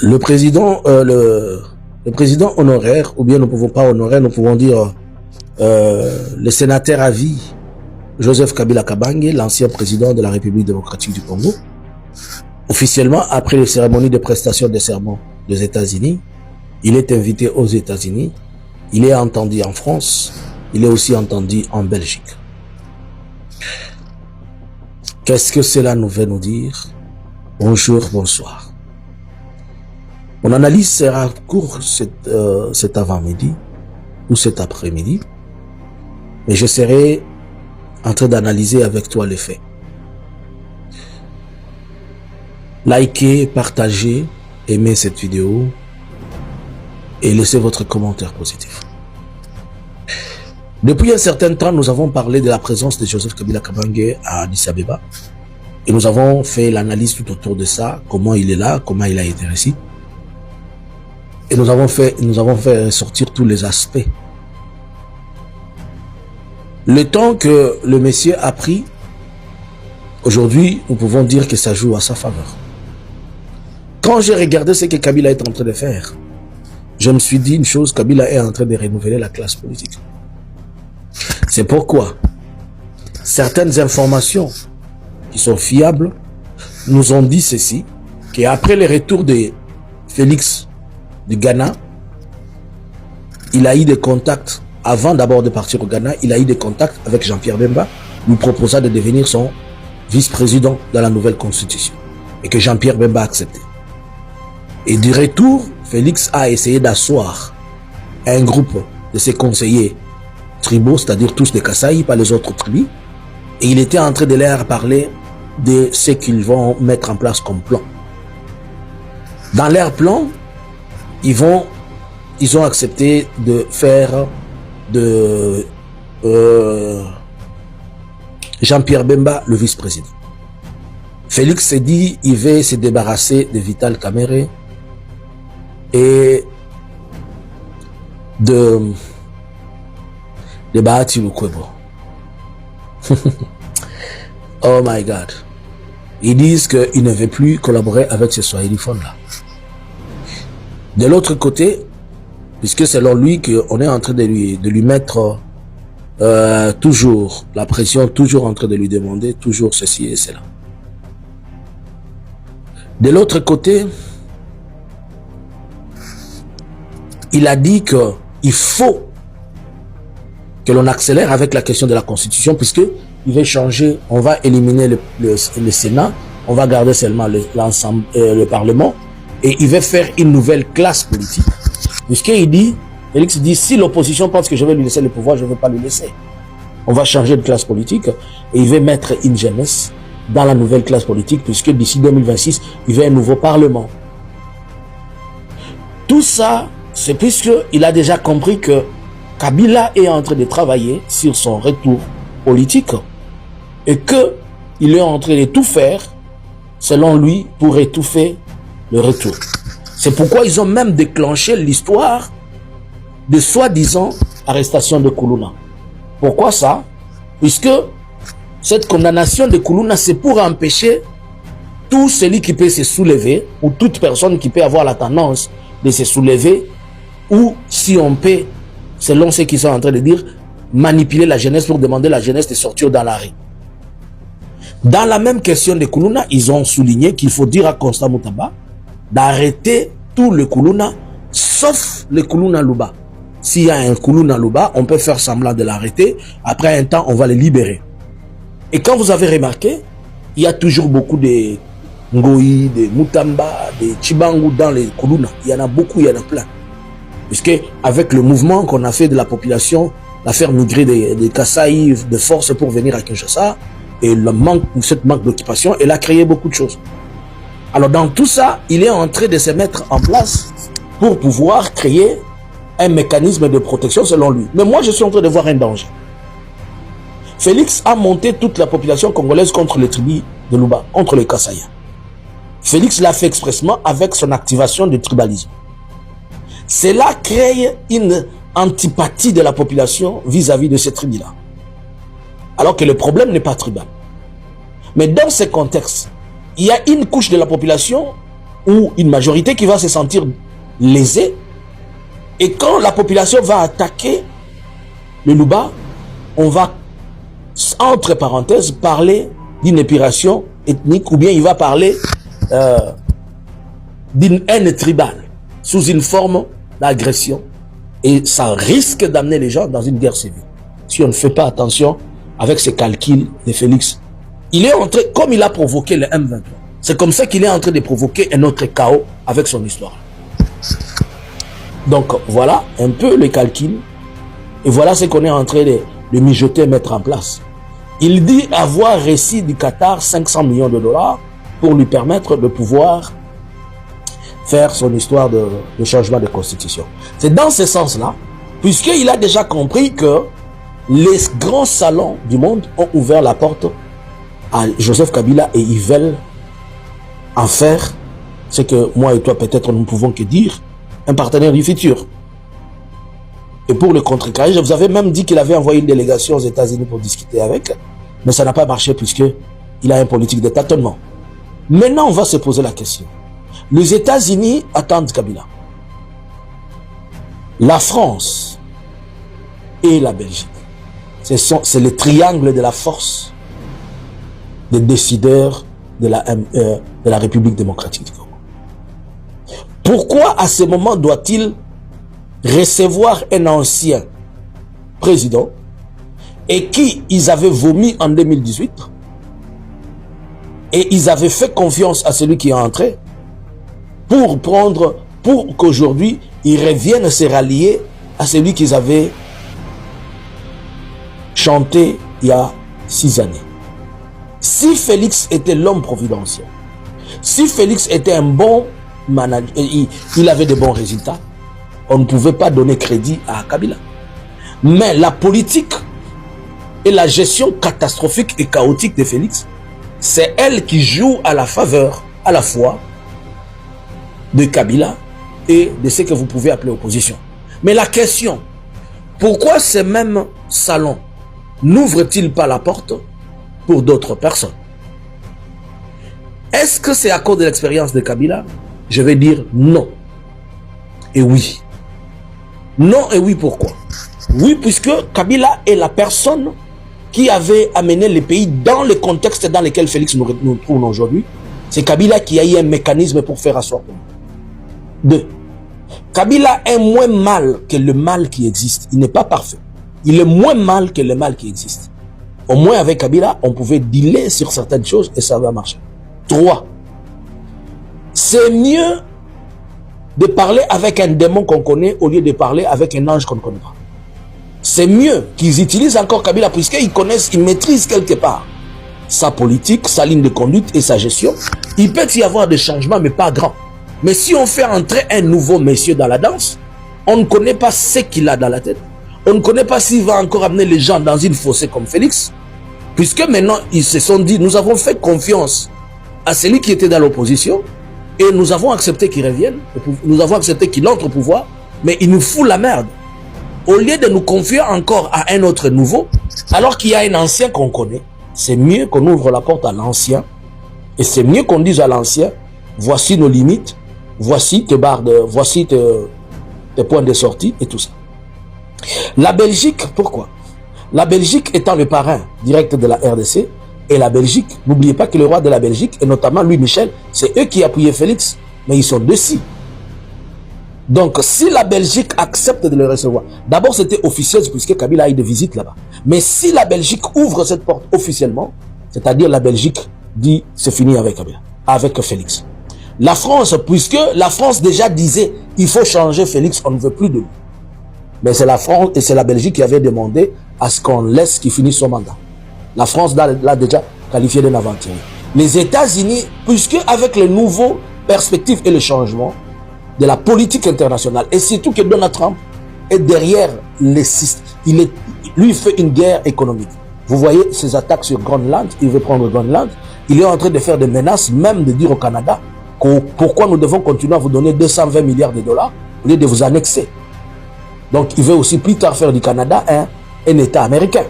Le président, le président honoraire, ou bien nous ne pouvons pas honoraire, nous pouvons dire le sénateur à vie, Joseph Kabila Kabange, l'ancien président de la République démocratique du Congo, officiellement, après les cérémonies de prestation de serment des États-Unis, il est invité aux États-Unis, il est entendu en France, il est aussi entendu en Belgique. Qu'est-ce que cela nous veut nous dire? Bonjour, bonsoir. Mon analyse sera courte cet avant-midi ou cet après-midi, mais je serai en train d'analyser avec toi les faits. Likez, partagez, aimez cette vidéo et laissez votre commentaire positif. Depuis un certain temps, nous avons parlé de la présence de Joseph Kabila Kabange à Addis Abeba et nous avons fait l'analyse tout autour de ça, comment il est là, comment il a été ici. Et nous avons fait ressortir tous les aspects. Le temps que le monsieur a pris, aujourd'hui, nous pouvons dire que ça joue à sa faveur. Quand j'ai regardé ce que Kabila est en train de faire, je me suis dit une chose, Kabila est en train de renouveler la classe politique. C'est pourquoi certaines informations qui sont fiables nous ont dit ceci, qu'après le retour de Félix du Ghana, il a eu des contacts, avant d'abord de partir au Ghana, il a eu des contacts avec Jean-Pierre Bemba, lui proposant de devenir son vice-président dans la nouvelle constitution, et que Jean-Pierre Bemba a accepté. Et du retour, Félix a essayé d'asseoir un groupe de ses conseillers tribaux, c'est-à-dire tous des Kasaï, pas les autres tribus, et il était en train de leur parler de ce qu'ils vont mettre en place comme plan. Dans leur plan, ils ont accepté de faire de Jean-Pierre Bemba le vice-président. Félix s'est dit, il veut se débarrasser de Vital Kamerhe et de Bahati Lukwebo. Oh my God. Ils disent qu'ils ne veulent plus collaborer avec ces Swahiliphones-là. De l'autre côté, puisque selon lui qu'on est en train de lui mettre toujours la pression, toujours en train de lui demander toujours ceci et cela. De l'autre côté, il a dit qu'il faut que l'on accélère avec la question de la Constitution, puisque il va changer, on va éliminer le Sénat, on va garder seulement l'ensemble, le Parlement, et il va faire une nouvelle classe politique. Puisqu'il dit, Félix dit, si l'opposition pense que je vais lui laisser le pouvoir, je ne vais pas lui laisser. On va changer de classe politique et il va mettre une jeunesse dans la nouvelle classe politique, puisque d'ici 2026, il va y avoir un nouveau Parlement. Tout ça, c'est puisqu'il a déjà compris que Kabila est en train de travailler sur son retour politique et qu'il est en train de tout faire, selon lui, pour étouffer le retour. C'est pourquoi ils ont même déclenché l'histoire de soi-disant arrestation de Koulouna. Pourquoi ça? Puisque cette condamnation de Koulouna, c'est pour empêcher tout celui qui peut se soulever, ou toute personne qui peut avoir la tendance de se soulever, ou si on peut, selon ce qu'ils sont en train de dire, manipuler la jeunesse pour demander à la jeunesse de sortir dans la rue. Dans la même question de Koulouna, ils ont souligné qu'il faut dire à Constant Moutamba d'arrêter tout le Koulouna, sauf le Koulouna Luba. S'il y a un Koulouna Luba, on peut faire semblant de l'arrêter. Après un temps, on va le libérer. Et quand vous avez remarqué, il y a toujours beaucoup de Ngoï, de Moutamba, de Chibangu dans les Koulouna. Il y en a beaucoup, il y en a plein. Puisque avec le mouvement qu'on a fait de la population, la faire migrer des Kasaï de force pour venir à Kinshasa, et cette manque d'occupation, elle a créé beaucoup de choses. Alors dans tout ça, il est en train de se mettre en place pour pouvoir créer un mécanisme de protection selon lui. Mais moi, je suis en train de voir un danger. Félix a monté toute la population congolaise contre les tribus de Luba, contre les Kasaïens. Félix l'a fait expressement avec son activation du tribalisme. Cela crée une antipathie de la population vis-à-vis de ces tribus-là. Alors que le problème n'est pas tribal. Mais dans ce contexte, il y a une couche de la population ou une majorité qui va se sentir lésée. Et quand la population va attaquer le Louba, on va, entre parenthèses, parler d'une épuration ethnique, ou bien il va parler d'une haine tribale sous une forme d'agression. Et ça risque d'amener les gens dans une guerre civile. Si on ne fait pas attention avec ces calculs de Félix. Il est entré, comme il a provoqué le M23, c'est comme ça qu'il est en train de provoquer un autre chaos avec son histoire. Donc voilà un peu le calcul. Et voilà ce qu'on est en train de mijoter, mettre en place. Il dit avoir reçu du Qatar 500 millions de dollars pour lui permettre de pouvoir faire son histoire de changement de constitution. C'est dans ce sens-là, puisqu'il a déjà compris que les grands salons du monde ont ouvert la porte à Joseph Kabila et ils veulent en faire ce que moi et toi peut-être nous ne pouvons que dire, un partenaire du futur. Et pour le contrecarrer, je vous avais même dit qu'il avait envoyé une délégation aux États-Unis pour discuter avec, mais ça n'a pas marché puisqu'il a un politique de tâtonnement. Maintenant, on va se poser la question. Les États-Unis attendent Kabila. La France et la Belgique, c'est le triangle de la force des décideurs de la République démocratique du Congo. Pourquoi à ce moment doit-il recevoir un ancien président et qui ils avaient vomi en 2018 et ils avaient fait confiance à celui qui est entré pour qu'aujourd'hui ils reviennent se rallier à celui qu'ils avaient chanté il y a 6 années. Si Félix était l'homme providentiel, si Félix était un bon manager, il avait de bons résultats, on ne pouvait pas donner crédit à Kabila. Mais la politique et la gestion catastrophique et chaotique de Félix, c'est elle qui joue à la faveur, à la fois, de Kabila et de ce que vous pouvez appeler opposition. Mais la question, pourquoi ces mêmes salons n'ouvrent-ils pas la porte pour d'autres personnes? Est-ce que c'est à cause de l'expérience de Kabila? Je vais dire non. Et oui. Non et oui, pourquoi? Oui, puisque Kabila est la personne qui avait amené le pays dans le contexte dans lequel Félix nous trouve aujourd'hui. C'est Kabila qui a eu un mécanisme pour faire asseoir. 2. Kabila est moins mal que le mal qui existe. Il n'est pas parfait. Il est moins mal que le mal qui existe. Au moins avec Kabila, on pouvait dealer sur certaines choses et ça va marcher. 3. C'est mieux de parler avec un démon qu'on connaît au lieu de parler avec un ange qu'on ne connaît pas. C'est mieux qu'ils utilisent encore Kabila puisqu'ils connaissent, ils maîtrisent quelque part sa politique, sa ligne de conduite et sa gestion. Il peut y avoir des changements, mais pas grands. Mais si on fait entrer un nouveau monsieur dans la danse, on ne connaît pas ce qu'il a dans la tête. On ne connaît pas s'il va encore amener les gens dans une fossée comme Félix. Puisque maintenant, ils se sont dit, nous avons fait confiance à celui qui était dans l'opposition et nous avons accepté qu'il revienne, nous avons accepté qu'il entre au pouvoir, mais il nous fout la merde. Au lieu de nous confier encore à un autre nouveau, alors qu'il y a un ancien qu'on connaît, c'est mieux qu'on ouvre la porte à l'ancien et c'est mieux qu'on dise à l'ancien, voici nos limites, voici tes barres voici tes points de sortie et tout ça. La Belgique, pourquoi? La Belgique étant le parrain direct de la RDC, et la Belgique, n'oubliez pas que le roi de la Belgique, et notamment Louis Michel, c'est eux qui appuyaient Félix, mais ils sont dessus. Donc, si la Belgique accepte de le recevoir, d'abord c'était officiel puisque Kabila a eu des visites là-bas. Mais si la Belgique ouvre cette porte officiellement, c'est-à-dire la Belgique dit c'est fini avec Kabila, avec Félix. La France, puisque la France déjà disait il faut changer Félix, on ne veut plus de lui. Mais c'est la France et c'est la Belgique qui avait demandé à ce qu'on laisse qu'il finisse son mandat. La France l'a déjà qualifié d'un aventurier. Les États-Unis, puisque avec les nouveaux perspectives et le changement de la politique internationale, et surtout que Donald Trump est derrière les systèmes, lui il fait une guerre économique. Vous voyez ses attaques sur Groenland, il veut prendre Groenland, il est en train de faire des menaces, même de dire au Canada pourquoi nous devons continuer à vous donner 220 milliards de dollars au lieu de vous annexer. Donc il veut aussi plus tard faire du Canada un État américain.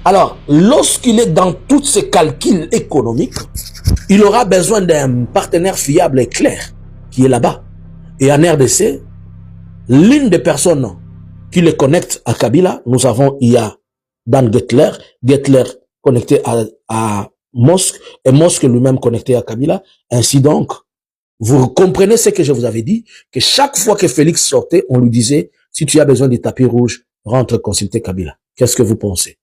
Alors, lorsqu'il est dans tous ces calculs économiques, il aura besoin d'un partenaire fiable et clair qui est là-bas. Et en RDC, l'une des personnes qui le connecte à Kabila, nous avons, il y a Dan Gettler connecté à Musk, et Musk lui-même connecté à Kabila. Ainsi donc, vous comprenez ce que je vous avais dit, que chaque fois que Félix sortait, on lui disait, si tu as besoin du tapis rouge, rentre consulter Kabila. Qu'est-ce que vous pensez?